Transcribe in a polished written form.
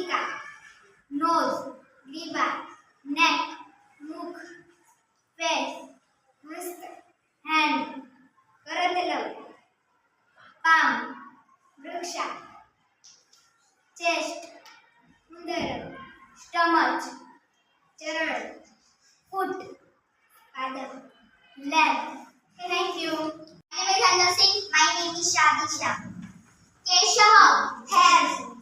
નાસિકા, nose, Greeva, નેક, મુખ, face, હસ્ત, હેન્ડ, કરતલમ, પામ, વૃક્ષા, ચેસ્ટ, ઉદરમ, સ્ટમચ, ચરણ, ફૂટ, પાદપ, leg. Thank you. My name is Anna Singh. My name is Shadisha. Keshav, hair.